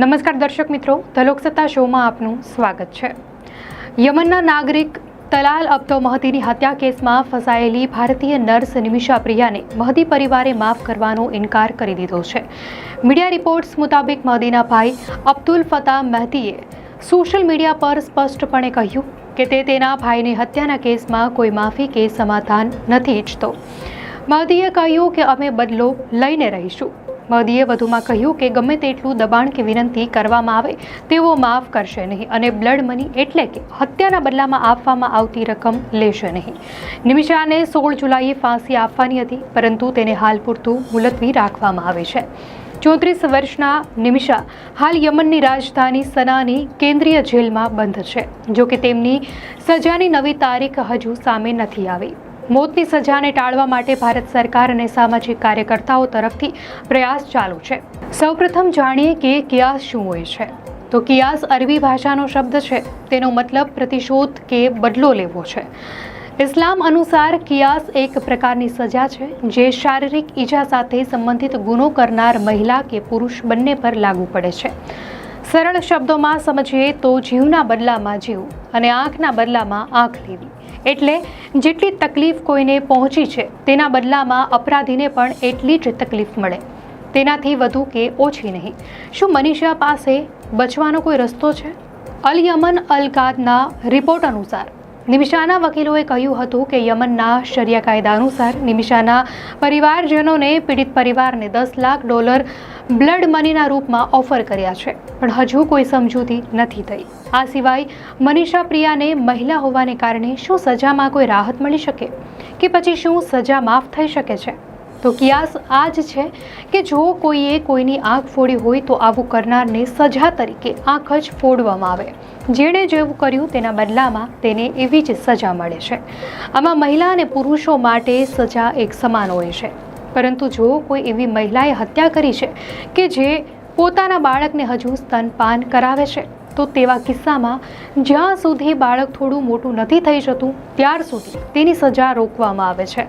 નમસ્કાર દર્શક મિત્રો, ધ લોકસત્તા શોમાં આપનું સ્વાગત છે। યમનના નાગરિક તલાલ અબ્દો મહદીની હત્યા કેસમાં ફસાયેલી ભારતીય નર્સ નિમિષા પ્રિયાને મહદી પરિવારે માફ કરવાનો ઇનકાર કરી દીધો છે। મીડિયા રિપોર્ટ્સ મુતાબિક મહદીના ભાઈ અબ્દુલ ફતા મહદીએ સોશિયલ મીડિયા પર સ્પષ્ટપણે કહ્યું કે તે તેના ભાઈની હત્યાના કેસમાં કોઈ માફી કે સમાધાન નથી ઈચ્છતો। મહદીએ કહ્યું કે અમે બદલો લઈને રહીશું। મહદીએ વધુમાં કહ્યું કે ગમે તેટલું દબાણ કે વિનંતી કરવામાં આવે તેઓ માફ કરશે નહીં અને બ્લડ મની એટલે કે હત્યાના બદલામાં આપવામાં આવતી રકમ લેશે નહીં। નિમિષાને 16 જુલાઈએ ફાંસી આપવાની હતી, પરંતુ તેને હાલ પૂરતું મુલતવી રાખવામાં આવે છે। 34 વર્ષના નિમિષા હાલ યમનની રાજધાની સનાની કેન્દ્રીય જેલમાં બંધ છે। જો કે તેમની સજાની નવી તારીખ હજુ સામે નથી આવી। મોતની સજાને ટાળવા માટે ભારત સરકાર અને સામાજિક કાર્યકર્તાઓ તરફથી પ્રયાસ ચાલુ છે। સૌપ્રથમ જાણીએ કે કિયાસ શું હોય છે। તો કિયાસ અરબી ભાષાનો શબ્દ છે। તેનો મતલબ પ્રતિશોધ કે બદલો લેવો છે। ઇસ્લામ અનુસાર કિયાસ એક પ્રકારની સજા છે જે શારીરિક ઈજા સાથે સંબંધિત ગુનો કરનાર મહિલા કે પુરુષ બંને પર લાગુ પડે છે। સરળ શબ્દોમાં સમજીએ તો જીવના બદલામાં જીવ અને આંખના બદલામાં આંખ લેવી। એટલે જેટલી તકલીફ કોઈને પહોંચી છે તેના બદલામાં અપરાધીને પણ એટલી જ તકલીફ મળે, તેનાથી વધુ કે ઓછી નહીં। શું મનીષા પાસે બચવાનો કોઈ રસ્તો છે? અલ યમન અલ કાદના રિપોર્ટ અનુસાર નિમિષાના વકીલોએ કહ્યું હતું કે યમનના શરિયા કાયદા અનુસાર નિમિષાના પરિવારજનોને પીડિત પરિવારને $10 લાખ બ્લડ મનીના રૂપમાં ઓફર કર્યા છે, પણ હજુ કોઈ સમજૂતી નથી થઈ। આ સિવાય મનીષા પ્રિયાને મહિલા હોવાને કારણે શું સજામાં કોઈ રાહત મળી શકે કે પછી શું સજા માફ થઈ શકે છે? તો કિયાસ આ જ છે કે જો કોઈએ કોઈની આંખ ફોડી હોય તો આવું કરનારને સજા તરીકે આંખ જ ફોડવામાં આવે। જેણે જેવું કર્યું તેના બદલામાં તેને એવી જ સજા મળે છે। આમાં મહિલા અને પુરુષો માટે સજા એક સમાન હોય છે, પરંતુ જો કોઈ એવી મહિલાએ હત્યા કરી છે કે જે પોતાના બાળકને હજુ સ્તનપાન કરાવે છે, તો તેવા કિસ્સામાં જ્યાં સુધી બાળક થોડું મોટું નથી થઈ જતું ત્યાર સુધી તેની સજા રોકવામાં આવે છે।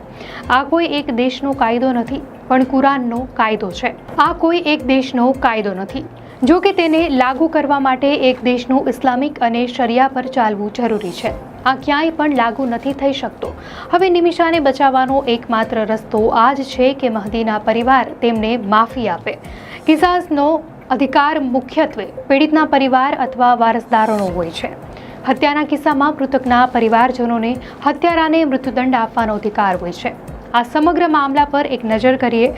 આ કોઈ એક દેશનો કાયદો નથી, પણ કુરાનનો કાયદો છે। આ કોઈ એક દેશનો કાયદો નથી, જો કે તેને લાગુ કરવા માટે એક દેશનું ઇસ્લામિક અને શરિયા પર ચાલવું જરૂરી છે। આ ક્યાંય પણ લાગુ નથી થઈ શકતો। હવે નિમિષાને બચાવવાનો એકમાત્ર રસ્તો આ જ છે કે મહદીના પરિવાર તેમને માફી આપે। કિસાસનો અધિકાર મુખ્યત્વે પીડિતના પરિવાર અથવા વારસદારોનો હોય છે। હત્યાના કિસ્સામાં મૃતકના પરિવારજનોને હત્યારાને મૃત્યુદંડ આપવાનો અધિકાર હોય છે। આ સમગ્ર મામલા પર એક નજર કરીએ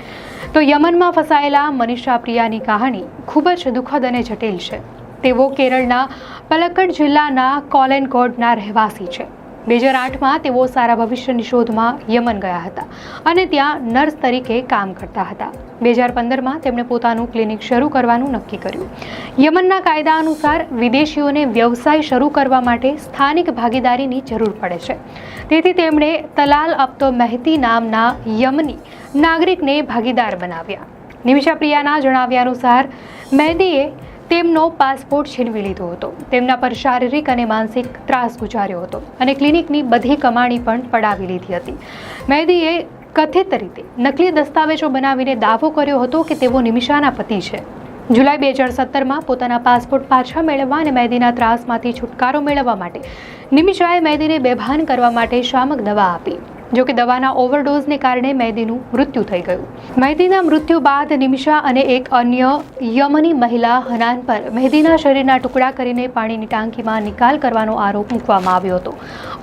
તો યમનમાં ફસાયેલા મનીષા પ્રિયાની કહાની ખૂબ જ દુઃખદ અને જટિલ છે। તેઓ કેરળના પલક્કડ જિલ્લાના કોલેનકોડના રહેવાસી છે। 2008માં તેઓ સારા ભવિષ્યની શોધમાં યમન ગયા હતા અને ત્યાં નર્સ તરીકે કામ કરતા હતા। 2015માં તેમણે પોતાનું ક્લિનિક શરૂ કરવાનું નક્કી કર્યું। યમનના કાયદા અનુસાર વિદેશીઓને વ્યવસાય શરૂ કરવા માટે સ્થાનિક ભાગીદારીની જરૂર પડે છે, તેથી તેમણે તલાલ અબ્દો મહદી નામના યમની નાગરિકને ભાગીદાર બનાવ્યા। નિમિષા પ્રિયાના જણાવ્યા અનુસાર મહદીએ તેમનો પાસપોર્ટ છીનવી લીધો હતો, તેમના પર શારીરિક અને માનસિક ત્રાસ ગુજાર્યો હતો અને ક્લિનિકની બધી કમાણી પણ પડાવી લીધી હતી। મહદીએ કથિત રીતે નકલી દસ્તાવેજો બનાવીને દાવો કર્યો હતો કે તેઓ નિમિષાના પતિ છે। જુલાઈ 2017માં પોતાના પાસપોર્ટ પાછા મેળવવા અને મહદીના ત્રાસમાંથી છુટકારો મેળવવા માટે નિમિષાએ મહદીને બેભાન કરવા માટે શામક દવા આપી। જો કે દવાના ઓવરડોઝને કારણે મહદીનું મૃત્યુ થઈ ગયું। મહદીના મૃત્યુ બાદ નિમિષા અને એક અન્ય યમની મહિલા હનાન પર મહદીના શરીરના ટુકડા કરીને પાણીની ટાંકીમાં નિકાલ કરવાનો આરોપ મૂકવામાં આવ્યો હતો।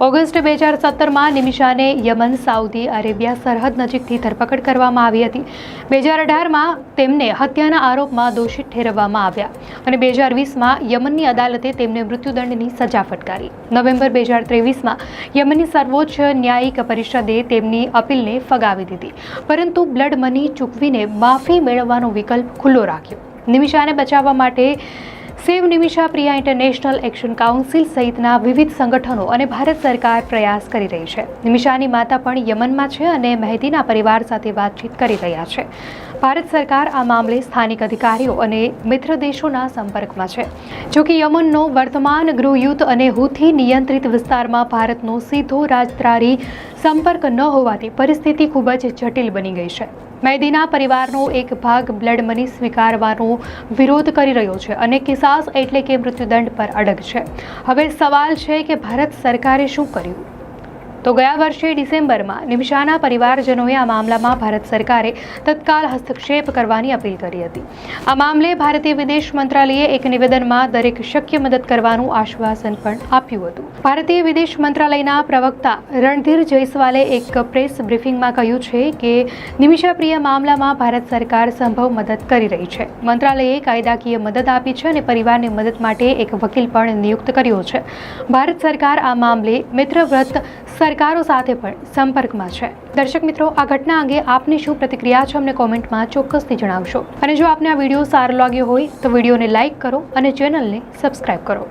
ઓગસ્ટ 2017માં નિમિષાને યમન સાઉદી અરેબિયા સરહદ નજીકથી ધરપકડ કરવામાં આવી હતી। 2018માં તેમને હત્યાના આરોપમાં દોષિત ઠેરવવામાં આવ્યા અને 2020માં યમનની અદાલતે તેમને મૃત્યુદંડની સજા ફટકારી। નવેમ્બર 2023માં યમનની સર્વોચ્ચ ન્યાયિક પરિષદ તેમની અપીલને ફગાવી દીધી, પરંતુ બ્લડ મની ચૂકવીને માફી મેળવવાનો વિકલ્પ ખુલ્લો રાખ્યો। નિમિષાને બચાવવા માટે save Nimisha Priya international action council સહિતના વિવિધ સંગઠનો અને ભારત સરકાર પ્રયાસ કરી રહી છે। નિમિષાની માતા પણ યમનમાં છે અને મહદીના પરિવાર સાથે વાતચીત કરી રહ્યા છે। ભારત સરકાર આ મામલે સ્થાનિક અધિકારીઓ અને મિત્ર દેશોના સંપર્કમાં છે। જો કે યમનનો વર્તમાન ગૃહયુદ્ધ અને હુથી નિયંત્રિત વિસ્તારમાં ભારતનો સીધો રાજદ્વારી સંપર્ક ન હોવાથી પરિસ્થિતિ ખૂબ જ જટિલ બની ગઈ છે। મહેદીના પરિવારનો એક ભાગ બ્લડ મની સ્વીકારવાનો વિરોધ કરી રહ્યો છે અને કિસાસ એટલે કે મૃત્યુદંડ પર અડગ છે. હવે સવાલ છે કે ભારત સરકારે શું કર્યું? તો ગયા વર્ષે ડિસેમ્બરમાં નિમિષાના પરિવારજનોએ આ મામલામાં ભારત સરકારે તત્કાલ હસ્તક્ષેપ કરવાની અપીલ કરી હતી. આ મામલે ભારતીય વિદેશ મંત્રાલયે એક નિવેદનમાં દરેક શક્ય મદદ કરવાનું આશ્વાસન પણ આપ્યું હતું. ભારતીય વિદેશ મંત્રાલયના પ્રવક્તા રણધીર જયસ્વાલે એક પ્રેસ બ્રીફિંગમાં કહ્યું છે કે નિમિષા પ્રિયા મામલામાં ભારત સરકાર સંભવ મદદ કરી રહી છે. મંત્રાલયે કાયદાકીય મદદ આપી છે અને પરિવારની મદદ માટે એક વકીલ પણ નિયુક્ત કર્યો છે. ભારત સરકાર આ મામલે મિત્રવ્રત સરકારો સાથે પણ સંપર્કમાં છે. દર્શક મિત્રો, આ ઘટના અંગે આપની શું પ્રતિક્રિયા છે અમને કોમેન્ટમાં ચોક્કસથી જણાવશો. અને જો આપને આ વિડીયો સારો લાગ્યો હોય તો વિડીયોને લાઇક કરો અને ચેનલને સબસ્ક્રાઇબ કરો.